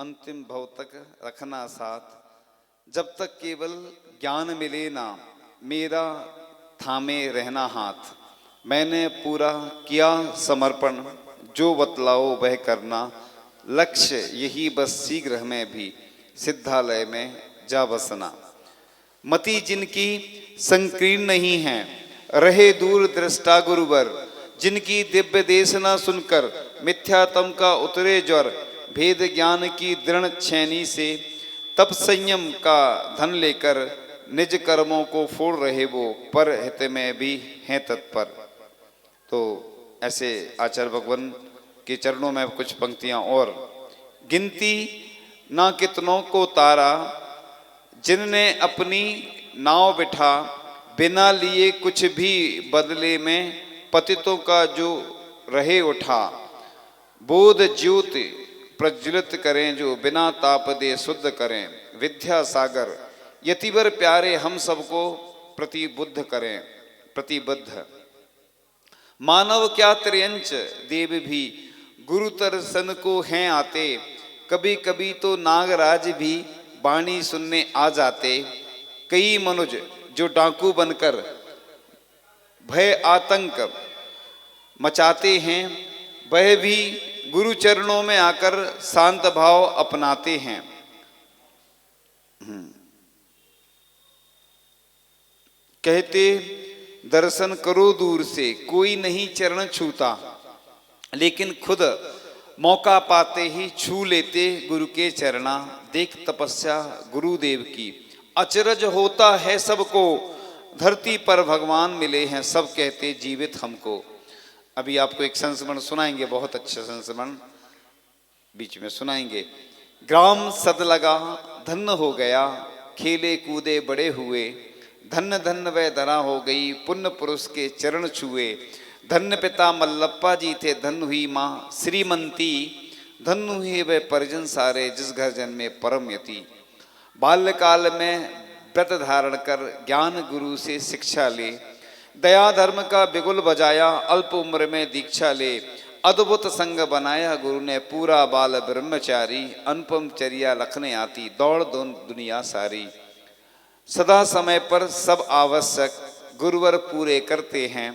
अंतिम भव तक रखना साथ, जब तक केवल ज्ञान मिले ना मेरा थामे रहना हाथ। मैंने पूरा किया समर्पण जो बतलाओ वह करना, लक्ष्य यही बस शीघ्र में भी सिद्धालय में जा बसना। मति जिनकी संकीर्ण नहीं है रहे दूर दृष्टा गुरुवर, जिनकी दिव्य देशना सुनकर मिथ्यात्म का उतरे ज्वर, भेद ज्ञान की दृढ़ छेनी से तप संयम का धन लेकर निज कर्मों को फोड़ रहे वो पर हित में भी हैं तत्पर। तो ऐसे आचार्य भगवान के चरणों में कुछ पंक्तियां और। गिनती ना कितनों को तारा, जिनने अपनी नाव बिठा, बिना लिए कुछ भी बदले में पतितों का जो रहे उठा। बोध ज्योति प्रज्वलित करें जो बिना ताप दे शुद्ध करें, विद्या सागर यतिवर प्यारे हम सबको प्रतिबुद्ध करें प्रतिबद्ध। मानव क्या त्रियंच देव भी गुरुतर सन को हैं आते, कभी कभी तो नागराज भी वाणी सुनने आ जाते। कई मनुज जो डाकू बनकर भय आतंक मचाते हैं, वह भी गुरु चरणों में आकर शांत भाव अपनाते हैं। कहते दर्शन करो दूर से कोई नहीं चरण छूता, लेकिन खुद मौका पाते ही छू लेते गुरु के चरणा। देख तपस्या गुरुदेव की अचरज होता है सबको, धरती पर भगवान मिले हैं सब कहते जीवित हमको। अभी आपको एक संस्मरण सुनाएंगे, बहुत अच्छा संस्मरण बीच में सुनाएंगे। ग्राम सद लगा धन्य हो गया, खेले कूदे बड़े हुए, धन्य धन्य वह धरा हो गई पुण्य पुरुष के चरण छुए। धन्य पिता मल्लप्पा जी थे, धन्य हुई माँ श्रीमंती, धन्य हुए वह परिजन सारे जिस घर जन्मे परम यति। बाल्यकाल में व्रत धारण कर ज्ञान गुरु से शिक्षा ले, दया धर्म का बिगुल बजाया अल्प उम्र में दीक्षा ले। अद्भुत संग बनाया गुरु ने पूरा बाल ब्रह्मचारी, अनुपम चर्या लखने आती दौड़ दुनिया सारी। सदा समय पर सब आवश्यक गुरुवर पूरे करते हैं,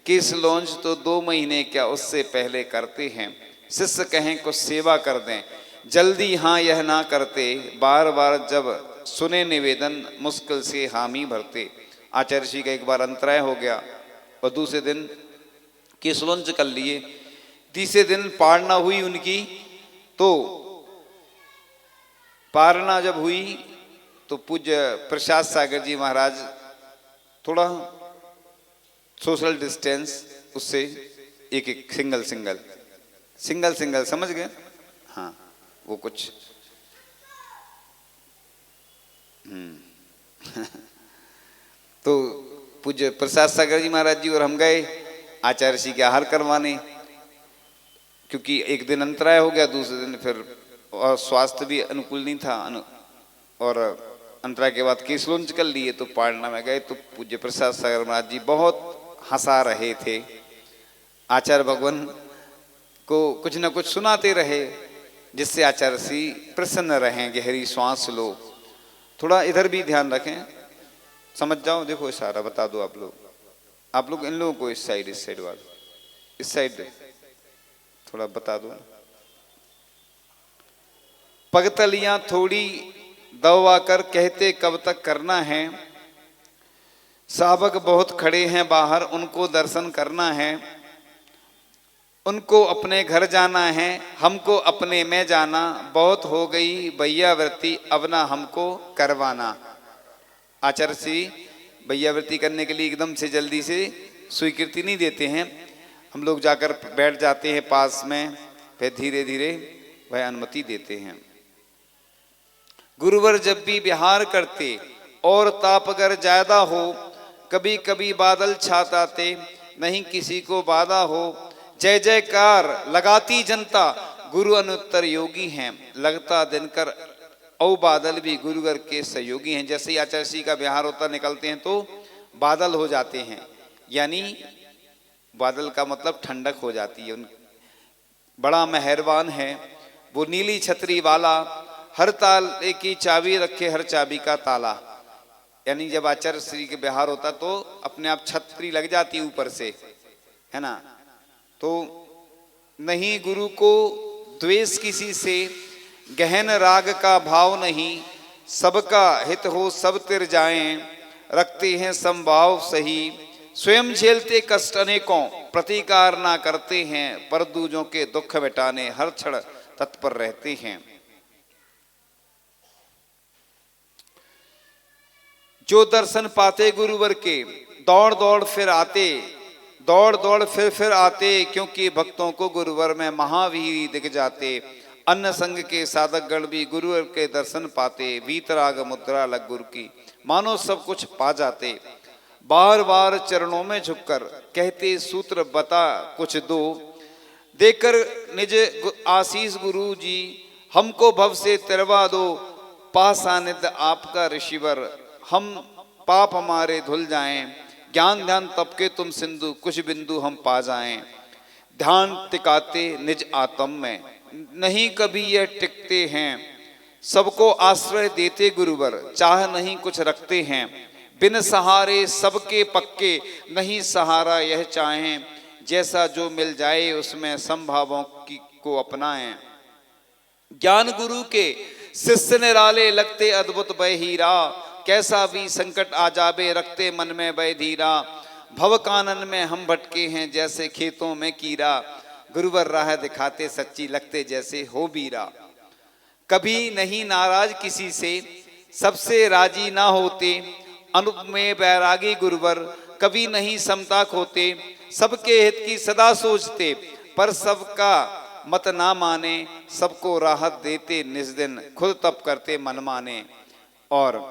किस लॉन्च तो 2 महीने क्या उससे पहले करते हैं। शिष्य कहें कुछ सेवा कर दें जल्दी हाँ यह ना करते, बार बार जब सुने निवेदन मुश्किल से हामी भरते। आचार्य जी का एक बार अंतराय हो गया और दूसरे दिन केसलुंच कर लिए, तीसरे दिन पारना हुई उनकी। तो पारना जब हुई तो पूज्य प्रसाद सागर जी महाराज थोड़ा सोशल डिस्टेंस उससे एक एक सिंगल समझ गए। हाँ वो कुछ तो पूज्य प्रसाद सागर जी महाराज जी और हम गए आचार्य जी के आहार करवाने, क्योंकि एक दिन अंतराय हो गया, दूसरे दिन फिर और स्वास्थ्य भी अनुकूल नहीं था और अंतराय के बाद केसलुंच कर लिए। तो पारना में गए तो पूज्य प्रसाद सागर महाराज जी बहुत हंसा रहे थे, आचार्य भगवान को कुछ न कुछ सुनाते रहे जिससे आचार्य जी प्रसन्न रहें। गहरी श्वास लो, थोड़ा इधर भी ध्यान रखें, समझ जाओ। देखो इशारा बता दो आप लोग इन लोगों को इस साइड वाले इस साइड थोड़ा बता दो। पगतलियां थोड़ी दबा कर कहते कब तक करना है, सावक बहुत खड़े हैं बाहर उनको दर्शन करना है। उनको अपने घर जाना है हमको अपने में जाना, बहुत हो गई भैयावृत्ति अब ना हमको करवाना। आचार्य जी भैयावृत्ति करने के लिए एकदम से जल्दी से स्वीकृति नहीं देते हैं, हम लोग जाकर बैठ जाते हैं पास में, फिर धीरे धीरे वह अनुमति देते हैं। गुरुवर जब भी विहार करते और ताप अगर ज्यादा हो, कभी कभी बादल छाताते नहीं किसी को बाधा हो। जय जयकार लगाती जनता गुरु अनुत्तर योगी हैं, लगता दिनकर औ बादल भी गुरुवर के सहयोगी हैं। जैसे ही आचार्य जी का विहार होता निकलते हैं तो बादल हो जाते हैं, यानी बादल का मतलब ठंडक हो जाती है। बड़ा मेहरबान है वो नीली छतरी वाला, हर ताले की चाबी रखे हर चाबी का ताला। यानी जब आचार्य श्री के बिहार होता तो अपने आप छतरी लग जाती ऊपर से, है ना। तो नहीं गुरु को द्वेष किसी से, गहन राग का भाव नहीं, सबका हित हो सब तिर जाएं, रखते हैं समभाव सही, स्वयं झेलते कष्ट अनेकों, प्रतिकार ना करते हैं, पर दूजों के दुख मिटाने हर क्षण तत्पर रहते हैं। जो दर्शन पाते गुरुवर के, दौड़ दौड़ फिर आते, दौड़ दौड़ फिर आते, क्योंकि भक्तों को गुरुवर में महावीर दिख जाते। अन्न संग के साधक गण भी गुरुवर के दर्शन पाते, वीतराग मुद्रा लग गुरु की, मानो सब कुछ पा जाते। बार बार चरणों में झुककर कहते सूत्र बता कुछ दो, देकर निज आशीष गुरु जी, हमको भव से तिरवा दो। पास आनिध आपका ऋषिवर, हम पाप हमारे धुल जाएं, ज्ञान ध्यान तप के तुम सिंधु, कुछ बिंदु हम पा जाएं। ध्यान टिकाते निज आत्म में, नहीं कभी यह टिकते हैं, सबको आश्रय देते गुरुवर, चाह नहीं कुछ रखते हैं। बिन सहारे सबके पक्के, नहीं सहारा यह चाहें, जैसा जो मिल जाए उसमें संभावों की को अपनाएं। ज्ञान गुरु के शिष्य निराले, लगते अद्भुत वह हीरा, कैसा भी संकट आ जावे रखते मन में वह धीरा। भव कानन में हम भटके हैं, जैसे खेतों में कीड़ा, गुरुवर राह दिखाते सच्ची, लगते जैसे हो बीरा। कभी नहीं नाराज किसी से, सबसे राजी ना होते, अनुप में बैरागी गुरुवर, कभी नहीं समता खोते, सबके हित की सदा सोचते, पर सबका मत ना माने, सबको राहत देते निज दिन, खुद तप करते मन माने। और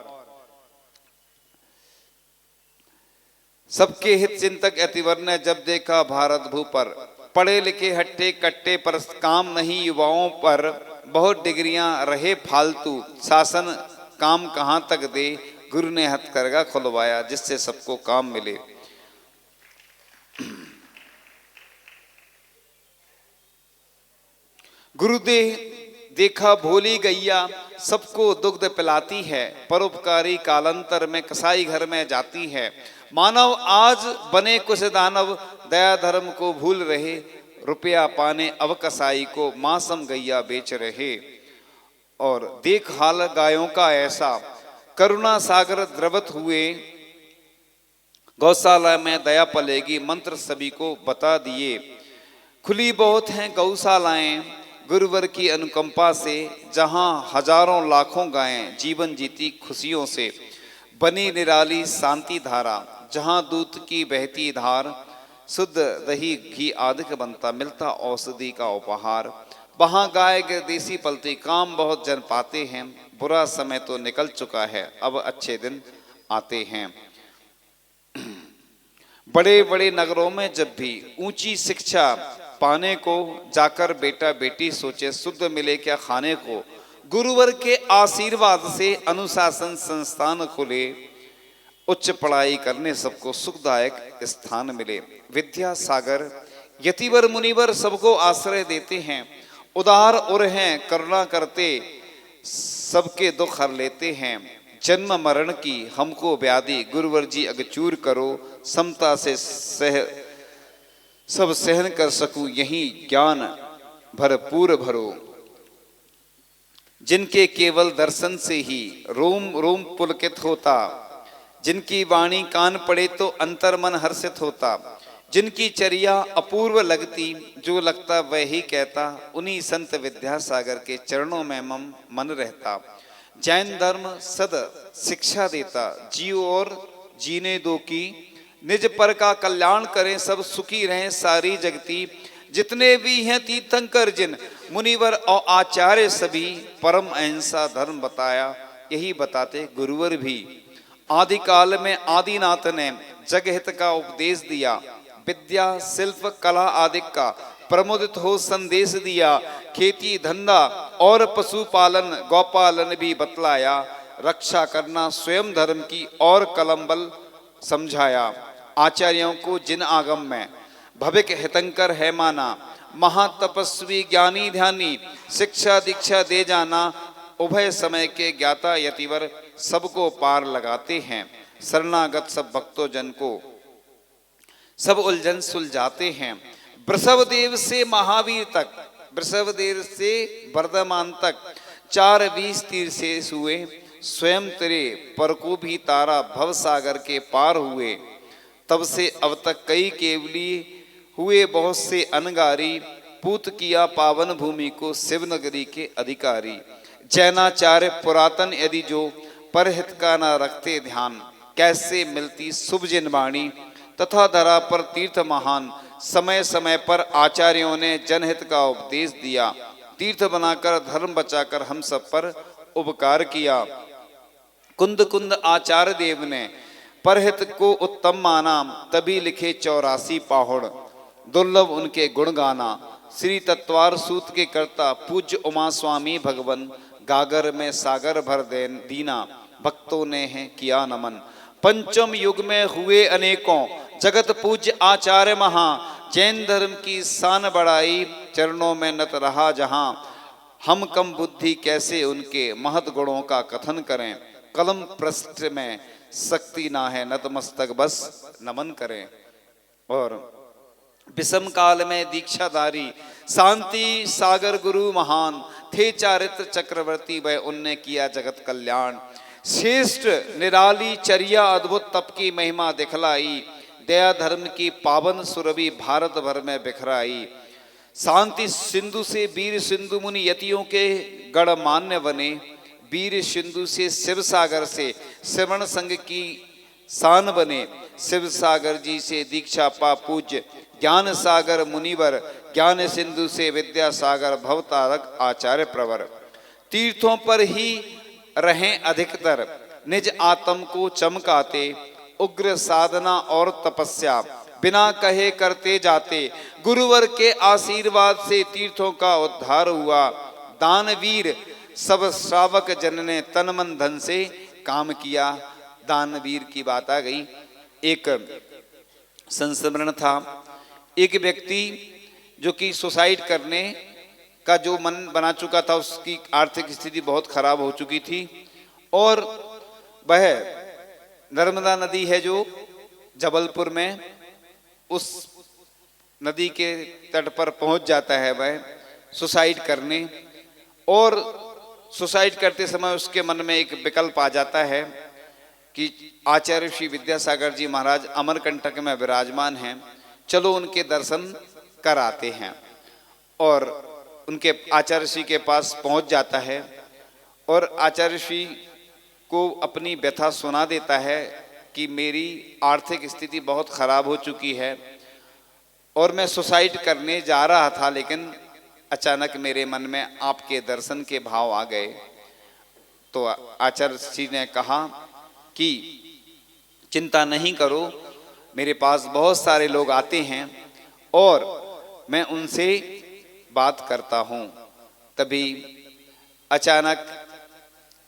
सबके हित चिंतक अतिवर ने जब देखा भारत भू पर, पढ़े लिखे हट्टे कट्टे पर काम नहीं युवाओं पर, बहुत डिग्रियां रहे फालतू, शासन काम कहां तक दे, गुरु ने हथकरघा खुलवाया जिससे सबको काम मिले। गुरुदेव देखा भोली गैया, सबको दुग्ध पिलाती है, परोपकारी कालांतर में कसाई घर में जाती है। मानव आज बने कुछ दानव, दया धर्म को भूल रहे, रुपया पाने अब कसाई को मांसम गैया बेच रहे। और देख हाल गायों का ऐसा, करुणा सागर द्रवत हुए, गौशाला में दया पलेगी, मंत्र सभी को बता दिए। खुली बहुत हैं गौशालाएं गुरुवर की अनुकंपा से, जहां हजारों लाखों गायें जीवन जीती खुशियों से। बनी निराली शांति धारा, जहां दूध की बहती धार, शुद्ध दही घी आदि का बनता, मिलता औषधि का उपहार। वहां गाय देसी पलती, काम बहुत जन पाते हैं, बुरा समय तो निकल चुका है, अब अच्छे दिन आते हैं। बड़े बड़े नगरों में जब भी ऊंची शिक्षा पाने को जाकर बेटा बेटी सोचे, शुद्ध मिले क्या खाने को, गुरुवर के आशीर्वाद से अनुशासन संस्थान खुले, उच्च पढ़ाई करने सबको सुखदायक स्थान मिले। विद्या सागर यतिवर मुनिवर सबको आश्रय देते हैं, उदार उर हैं करुणा करते, सबके दुख हर लेते हैं। जन्म मरण की हमको व्याधि, गुरुवर जी अगचूर करो, समता से सब सहन कर सकूं, यही ज्ञान भरपूर भरो। जिनके केवल दर्शन से ही रोम रोम पुलकित होता, जिनकी वाणी कान पड़े तो अंतर मन हर्षित होता, जिनकी चर्या अपूर्व लगती, जो लगता वह ही कहता, उन्हीं संत विद्यासागर के चरणों में मन रहता। जैन धर्म सद शिक्षा देता, जियो और जीने दो की, निज पर का कल्याण करें सब सुखी रहें सारी जगती। जितने भी हैं तीर्थंकर जिन मुनिवर और आचार्य सभी, परम अहिंसा धर्म बताया, यही बताते गुरुवर भी। आदिकाल में आदिनाथ ने जगहित का उपदेश दिया, विद्या शिल्प कला आदि का प्रमुदित हो संदेश दिया। खेती धंधा और पशुपालन गौपालन भी बतलाया, रक्षा करना स्वयं धर्म की और कलम्बल समझाया। आचार्यों को जिन आगम में भविक हितंकर है माना, महातपस्वी ज्ञानी ध्यानी, शिक्षा दीक्षा दे जाना, उभय समय के ज्ञाता यतिवर, सबको पार लगाते हैं। शरणागत सब भक्तों जन को सब उलझन सुलझाते हैं। वृषभदेव से महावीर तक, वृषभदेव से वर्धमान तक, 4 तीर से हुए, स्वयं तेरे पर को भी तारा, भव सागर के पार हुए। तब से अब तक कई केवली हुए, बहुत से अनगारी, पूत किया पावन भूमि को, शिवनगरी के अधिकारी। जैनाचार्य पुरातन यदि जो, परहित का न रखते ध्यान, कैसे मिलती शुभ जिन वाणी, तथा धरा पर तीर्थ महान। समय समय पर आचार्यों ने जनहित का उपदेश दिया, तीर्थ बनाकर धर्म बचाकर हम सब पर उपकार किया। कुंद कुंद आचार्य देव ने परहित को उत्तम माना, तभी लिखे 84 पाहुड़, दुर्लभ उनके गुण गाना। श्री तत्वार सूत के कर्ता पूज्य उमा स्वामी भगवन, गागर में सागर भर दे दीना, भक्तों ने है किया नमन। पंचम युग में हुए अनेकों, जगत पूज्य आचार्य महा, जैन धर्म की शान बढ़ाई, चरणों में नत रहा जहां। हम कम बुद्धि कैसे उनके महत गुणों का कथन करें, कलम पृष्ठ में शक्ति ना है, नतमस्तक बस नमन करें। और विषम काल में दीक्षाधारी, शांति सागर गुरु महान, थे चारित्र चक्रवर्ती, वह उनने किया जगत कल्याण। श्रेष्ठ निराली चर्या अद्भुत तप की महिमा दिखलाई, दया धर्म की पावन सुरभि भारत भर में बिखराई। शांति सिंधु से वीर सिंधु मुनि यतियों के गढ़ मान्य बने, वीर सिंधु से शिव सागर से श्रवण संघ की शान बने। शिव सागर जी से दीक्षा पा पूज्य ज्ञान सागर मुनिवर, ज्ञान सिंधु से विद्या सागर भवतारक आचार्य प्रवर। तीर्थों पर ही रहें अधिकतर, निज आत्म को चमकाते, उग्र साधना और तपस्या बिना कहे करते जाते। गुरुवर के आशीर्वाद से तीर्थों का उद्धार हुआ, दानवीर सब श्रावक जन ने तन मन धन से काम किया। दानवीर की बात आ गई। एक संस्मरण था, एक व्यक्ति जो कि सुसाइड करने का जो मन बना चुका था, उसकी आर्थिक स्थिति बहुत खराब हो चुकी थी, और वह नर्मदा नदी है जो जबलपुर में, उस नदी के तट पर पहुंच जाता है वह सुसाइड करने। और सुसाइड करते समय उसके मन में एक विकल्प आ जाता है कि आचार्य श्री विद्यासागर जी महाराज अमरकंटक में विराजमान हैं, चलो उनके दर्शन कराते हैं। और उनके आचार्य श्री के पास पहुंच जाता है और आचार्य श्री को अपनी व्यथा सुना देता है कि मेरी आर्थिक स्थिति बहुत खराब हो चुकी है और मैं सुसाइड करने जा रहा था, लेकिन अचानक मेरे मन में आपके दर्शन के भाव आ गए। तो आचार्य श्री ने कहा कि चिंता नहीं करो, मेरे पास बहुत सारे लोग आते हैं और मैं उनसे बात करता हूँ। तभी अचानक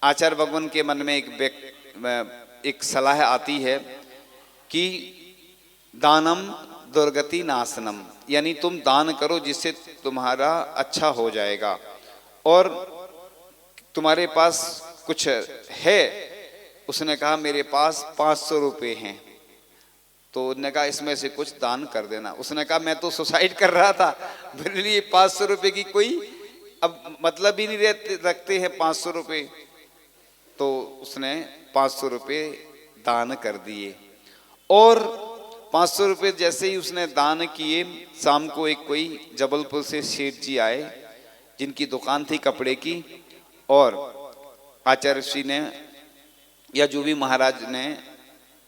आचार्य भगवान के मन में एक सलाह आती है कि दानम दुर्गति नाशनम, यानी तुम दान करो जिससे तुम्हारा अच्छा हो जाएगा। और तुम्हारे पास कुछ है? उसने कहा मेरे पास 500 रुपये हैं। तो उसने कहा इसमें से कुछ दान कर देना। उसने कहा मैं तो सुसाइड कर रहा था, मेरे लिए 500 रुपये की कोई अब मतलब ही नहीं रखते हैं 500 रुपये। तो उसने 500 रुपये दान कर दिए। और 500 रुपये जैसे ही उसने दान किए, शाम को एक कोई जबलपुर से सेठ जी आए जिनकी दुकान थी कपड़े की, और आचार्य श्री ने या जो भी महाराज ने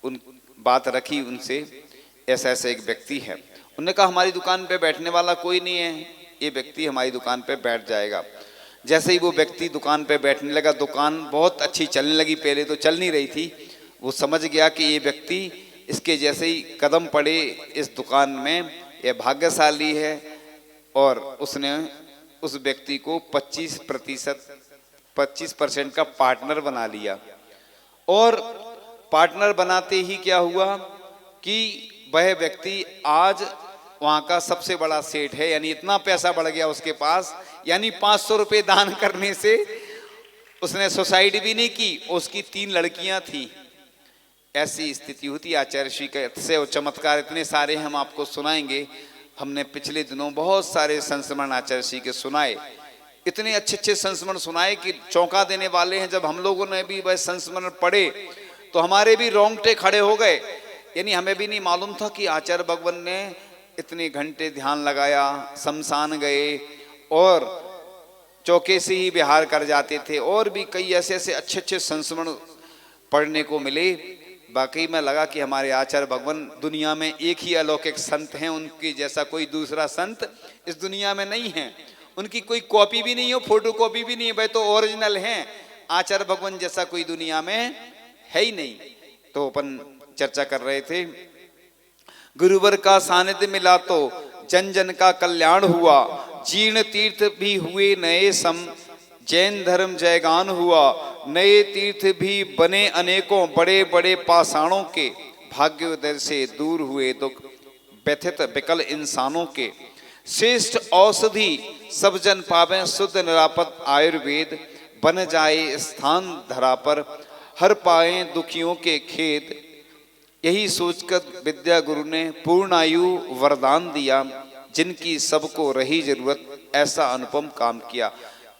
उन बात रखी उनसे, ऐसा ऐसा एक व्यक्ति है। उन्होंने कहा हमारी दुकान पे बैठने वाला कोई नहीं है, ये व्यक्ति हमारी दुकान पे बैठ जाएगा। जैसे ही वो व्यक्ति दुकान पे बैठने लगा, दुकान बहुत अच्छी चलने लगी, पहले तो चल नहीं रही थी। वो समझ गया कि ये व्यक्ति, इसके जैसे ही कदम पड़े इस दुकान में, यह भाग्यशाली है। और उसने उस व्यक्ति को 25% का पार्टनर बना लिया। और पार्टनर बनाते ही क्या हुआ कि वह व्यक्ति आज वहाँ का सबसे बड़ा सेठ है, यानी इतना पैसा बढ़ गया उसके पास, यानी 500 रुपये दान करने से उसने सुसाइड भी नहीं की, उसकी 3 लड़कियां थी। ऐसी स्थिति होती है। आचार्य श्री के से और चमत्कार इतने सारे हम आपको सुनाएंगे। हमने पिछले दिनों बहुत सारे संस्मरण आचार्य श्री के सुनाए, इतने अच्छे अच्छे संस्मरण सुनाए कि चौंका देने वाले हैं। जब हम लोगों ने भी वह संस्मरण पढ़े तो हमारे भी रोंगटे खड़े हो गए, यानी हमें भी नहीं मालूम था कि आचार्य भगवान ने इतने घंटे ध्यान लगाया, शमशान गए और चौके से ही विहार कर जाते थे, और भी कई ऐसे ऐसे अच्छे अच्छे संस्मरण पढ़ने को मिले। बाकी में लगा कि हमारे आचार्य भगवान दुनिया में एक ही अलौकिक संत हैं, उनकी जैसा कोई दूसरा संत इस दुनिया में नहीं है, उनकी कोई कॉपी भी नहीं हो, फोटो कॉपी भी नहीं है, भाई तो ओरिजिनल हैं। आचार्य भगवान जैसा कोई दुनिया में है ही नहीं। तो अपन चर्चा कर रहे थे, गुरुवर का सानिध्य मिला तो जन जन का कल्याण हुआ, जीर्ण तीर्थ भी हुए नए सम, जैन धर्म जयगान हुआ, नए तीर्थ भी बने अनेकों, बड़े बड़े पाषाणों के, भाग्योदय से दूर हुए दुख, व्यथित विकल इंसानों के, श्रेष्ठ औषधि सब जन पावें, शुद्ध निरापद आयुर्वेद, बन जाए स्थान धरा पर, हर पाए दुखियों के खेद। यही सोचकर विद्या गुरु ने पूर्ण आयु वरदान दिया, जिनकी सबको रही जरूरत ऐसा अनुपम काम किया।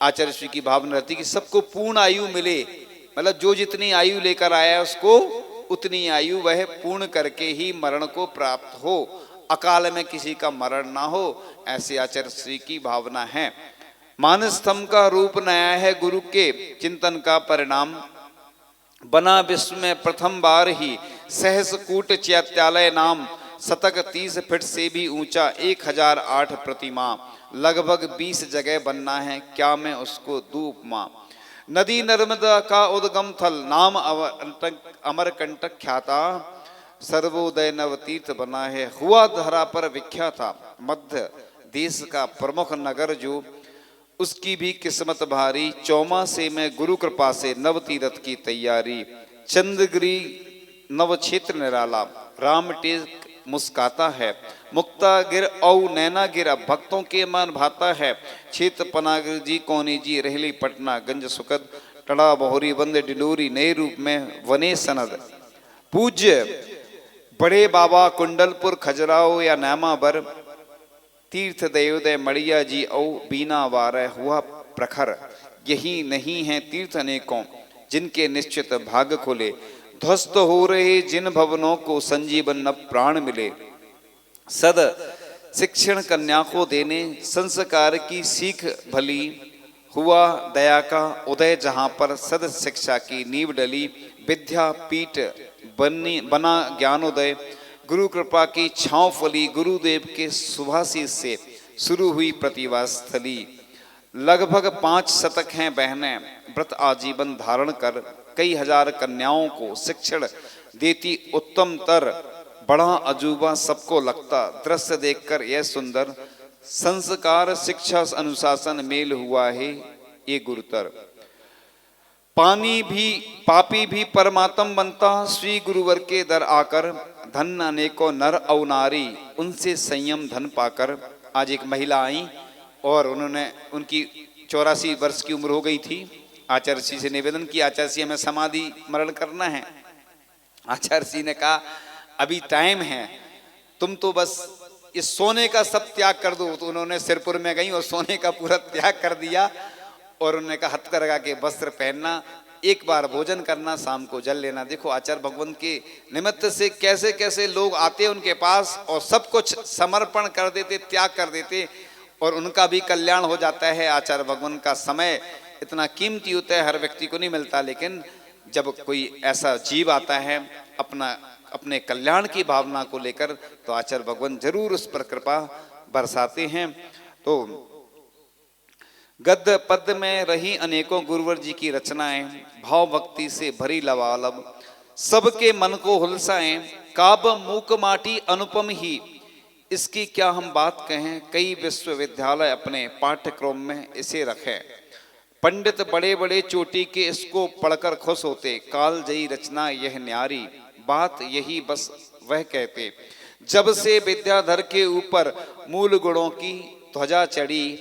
आचार्य श्री की भावना रहती कि सबको पूर्ण आयु मिले, मतलब जो जितनी आयु लेकर आया उसको उतनी आयु वह पूर्ण करके ही मरण को प्राप्त हो, अकाल में किसी का मरण ना हो, ऐसे आचार्य श्री की भावना है। मानस स्तंभ का रूप नया है गुरु के चिंतन का परिणाम, बना विश्व में प्रथम बार ही सहस कूट चैत्यालय नाम, शतक 30 फीट से भी ऊंचा 1008 प्रतिमा, लगभग 20 जगह बनना है, क्या मैं उसको दूं उपमा। नदी नर्मदा का उद्गम थल, नाम अमरकंटक ख्याता, सर्वोदय नवतीर्थ बना है, हुआ धरा पर विख्याता। मध्य देश का प्रमुख नगर जो, उसकी भी किस्मत भारी, चौमासे में गुरु कृपा से नव तीर्थ की तैयारी। चंद्रगिरी नव क्षेत्र निराला, राम टेक मुस्काता है, मुक्ता गिर औ नैना गिर भक्तों के मन भाता है। क्षेत्र पनागिर जी कौनी जी रहली पटना, गंज सुकद टड़ा बहुरी बंद डिलोरी, नए रूप में वने सनद। पूज्य बड़े बाबा कुंडलपुर खजराओ या नामाबर, तीर्थ देवोदय मड़िया जी औ बीना वार हुआ प्रखर। यही नहीं है तीर्थ अनेकों, जिनके निश्चित भाग खुले, ध्वस्त हो रहे जिन भवनों को संजीवन न प्राण मिले। सद शिक्षण कन्या को देने, संस्कार की सीख भली, हुआ दया का उदय जहाँ पर सद शिक्षा की नींव डली। विद्या पीठ बना ज्ञानोदय, गुरु कृपा की छांव फली, गुरुदेव के सुभाषिस से शुरू हुई प्रतिभा स्थली। लगभग 5 शतक हैं बहनें, व्रत आजीवन धारण कर, कई हजार कन्याओं को शिक्षण देती उत्तम तर। बड़ा अजूबा सबको लगता, दृश्य देखकर यह सुंदर, संस्कार शिक्षा अनुशासन मेल हुआ है ये गुरुतर। पापी भी परमात्म बनता, श्री गुरुवर के दर आकर, धन अनेकों नर और नारी, उनसे संयम धन पाकर। आज एक महिला आई और उन्होंने, उनकी 84 वर्ष की उम्र हो गई थी। आचार्य श्री से निवेदन किया, आचार्य श्री हमें समाधि मरण करना है। आचार्य श्री ने कहा अभी टाइम है, तुम तो बस इस सोने का सब त्याग कर दो। तो उन्होंने सिरपुर में गई और सोने का पूरा त्याग कर दिया और उन्होंने कहा हथकरघा के वस्त्र पहनना, एक बार भोजन करना, शाम को जल लेना। देखो आचार्य भगवान के निमित्त से कैसे कैसे लोग आते उनके पास और सब कुछ समर्पण कर देते, त्याग कर देते और उनका भी कल्याण हो जाता है। आचार्य भगवान का समय इतना कीमती होता है, हर व्यक्ति को नहीं मिलता, लेकिन जब कोई ऐसा जीव आता है अपने कल्याण की भावना को लेकर, तो आचार्य भगवान जरूर उस पर कृपा बरसाते हैं। तो गद्य पद्य में रही अनेकों गुरुवर जी की रचनाएं, भाव भक्ति से भरी लबालब, सबके मन को हुलसाएं। काव्य मूक माटी अनुपम ही, इसकी क्या हम बात कहें, कई विश्वविद्यालय अपने पाठ्यक्रम में इसे रखें। पंडित बड़े बड़े चोटी के इसको पढ़कर खुश होते, काल जयी रचना यह न्यारी, बात यही बस वह कहते। जब से विद्याधर के ऊपर मूल गुणों की ध्वजा चढ़ी,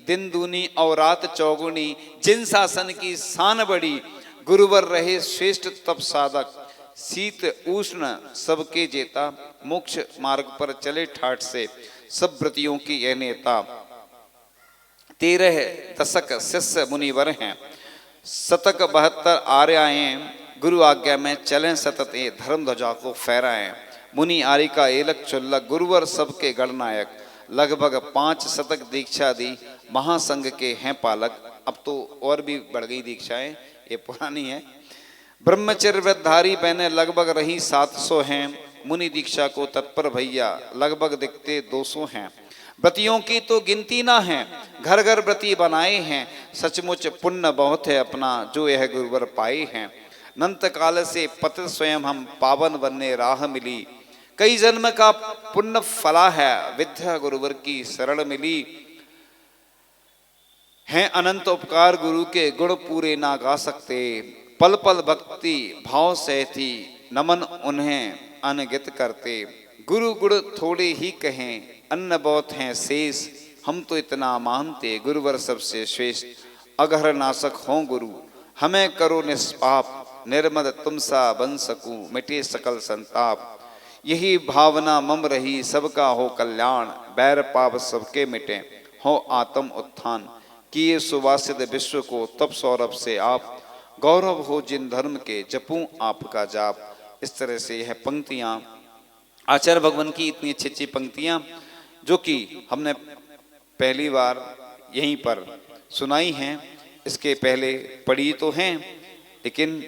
दिन दूनी और रात चौगुनी जिन शासन की शान बढ़ी, गुरुवर रहे श्रेष्ठ तप साधक, शीत उष्ण सबके जेता, मोक्ष मार्ग पर चले ठाठ से सब व्रतियों की यह नेता। 13 दशक शिष्य मुनिवर हैं, शतक 72 आर्याएं, गुरु आज्ञा में चलें सतत ये धर्म ध्वजा को फहराएं। मुनि आर्य का एलक चुल्लक, गुरुवर सबके गणनायक, लगभग 5 शतक दीक्षा दी, महासंघ के हैं पालक। अब तो और भी बढ़ गई दीक्षाएं, ये पुरानी है। ब्रह्मचर्य व्रतधारी बहने लगभग रही 700 हैं, मुनि दीक्षा को तत्पर भैया लगभग दिखते 200 हैं। व्रतियों की तो गिनती ना है, घर घर व्रती बनाए हैं, सचमुच पुण्य बहुत है अपना जो यह गुरुवर पाए हैं। अनंत काल से पतित स्वयं हम पावन बनने राह मिली, कई जन्म का पुण्य फला है विद्या गुरुवर की शरण मिली। हैं अनंत उपकार गुरु के, गुण पूरे ना गा सकते, पल पल भक्ति भाव से थी, नमन उन्हें अनगित करते। गुरु गुण थोड़े ही कहें, अन्न बहुत हैं शेष, हम तो इतना मानते, गुरुवर सबसे श्रेष्ठ। अघर नाशक हों गुरु, हमें करो निष्पाप, निर्मद तुम सा बन सकूं, मिटे सकल संताप। यही भावना मम रही, सबका हो कल्याण, बैर पाप सबके मिटे, हो आत्म उत्थान। किए सुवासित विश्व को तप सौरभ से आप, गौरव हो जिन धर्म के, जपूं आपका जाप। इस तरह से यह पंक्तियां आचार्य भगवान की इतनी अच्छी अच्छी पंक्तियां जो कि हमने पहली बार यहीं पर सुनाई हैं, इसके पहले पढ़ी तो हैं, लेकिन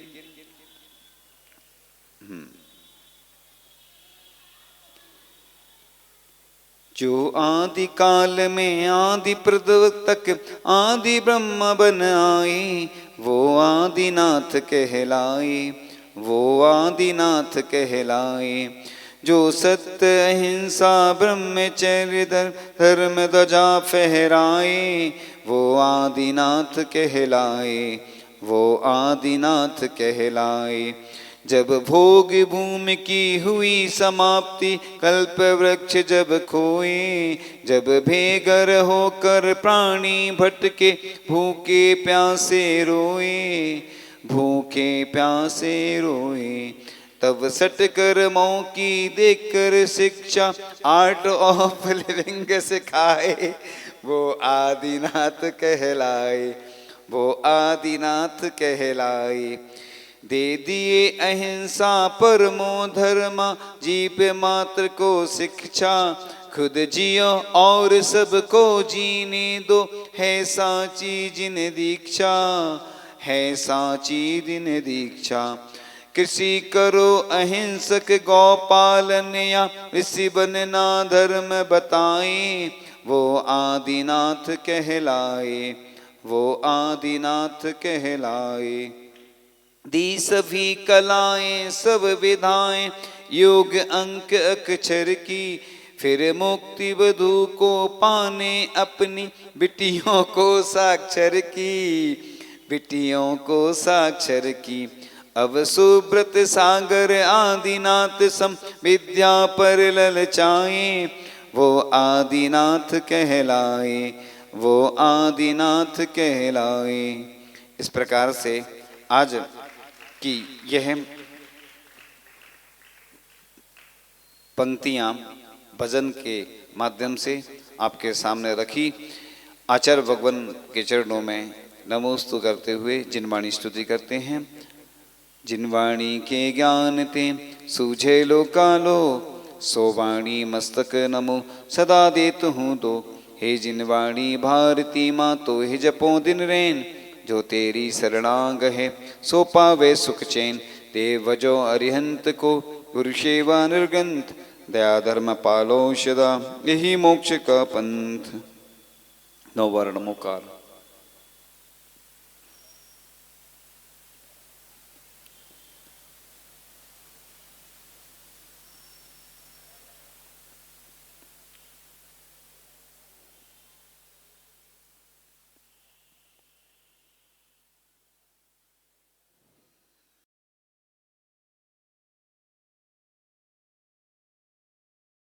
जो आदि काल में आदि प्रवर्तक आदि ब्रह्म बन आए, वो आदिनाथ कहलाए, वो आदिनाथ कहलाए। जो सत्य अहिंसा ब्रह्मचर्य धर्म ध्वजा फहराए, वो आदिनाथ कहलाए, वो आदिनाथ कहलाए। जब भोग भूमि की हुई समाप्ति, कल्प वृक्ष जब खोए, जब बेघर होकर प्राणी भटके, भूखे प्यासे रोए, भूखे प्यासे रोए। तब सट कर मौ की देकर शिक्षा, आर्ट ऑफ लिविंग सिखाए, वो आदिनाथ कहलाए, वो आदिनाथ कहलाए। दे दिए अहिंसा परमो धर्मा, जीव मात्र को शिक्षा, खुद जियो और सबको जीने दो, है साची जिन दीक्षा, है साची जिन दीक्षा। कृषि करो अहिंसक गौपालन या ऋषि बनना धर्म बताए, वो आदिनाथ कहलाए, वो आदिनाथ कहलाए। दी सभी कलाएं सब विधाएं, योग अंक अक्षर की, फिर मुक्ति वधु को पाने अपनी बिटियों को साक्षर की, बिटियों को साक्षर की। अब सुब्रत सागर आदिनाथ सम विद्या पर ललचाए, वो आदिनाथ कहलाए, वो आदिनाथ कहलाए। इस प्रकार से आज की यह पंक्तियां भजन के माध्यम से आपके सामने रखी। आचार्य भगवान के चरणों में नमोस्तु करते हुए जिनवाणी स्तुति करते हैं। जिनवाणी के ज्ञान ते सूझे लोकालो, सो वाणी मस्तक नमो सदा देत हूँ दो। हे जिनवाणी भारती माँ तो हे जपो दिन रैन, जो तेरी शरणांग है सो पावे सुख चैन। देव जो अरिहंत को गुरु सेवा निर्गंथ, दया धर्म पालो सदा यही मोक्ष का पंथ। नौ वर्ण मुकार।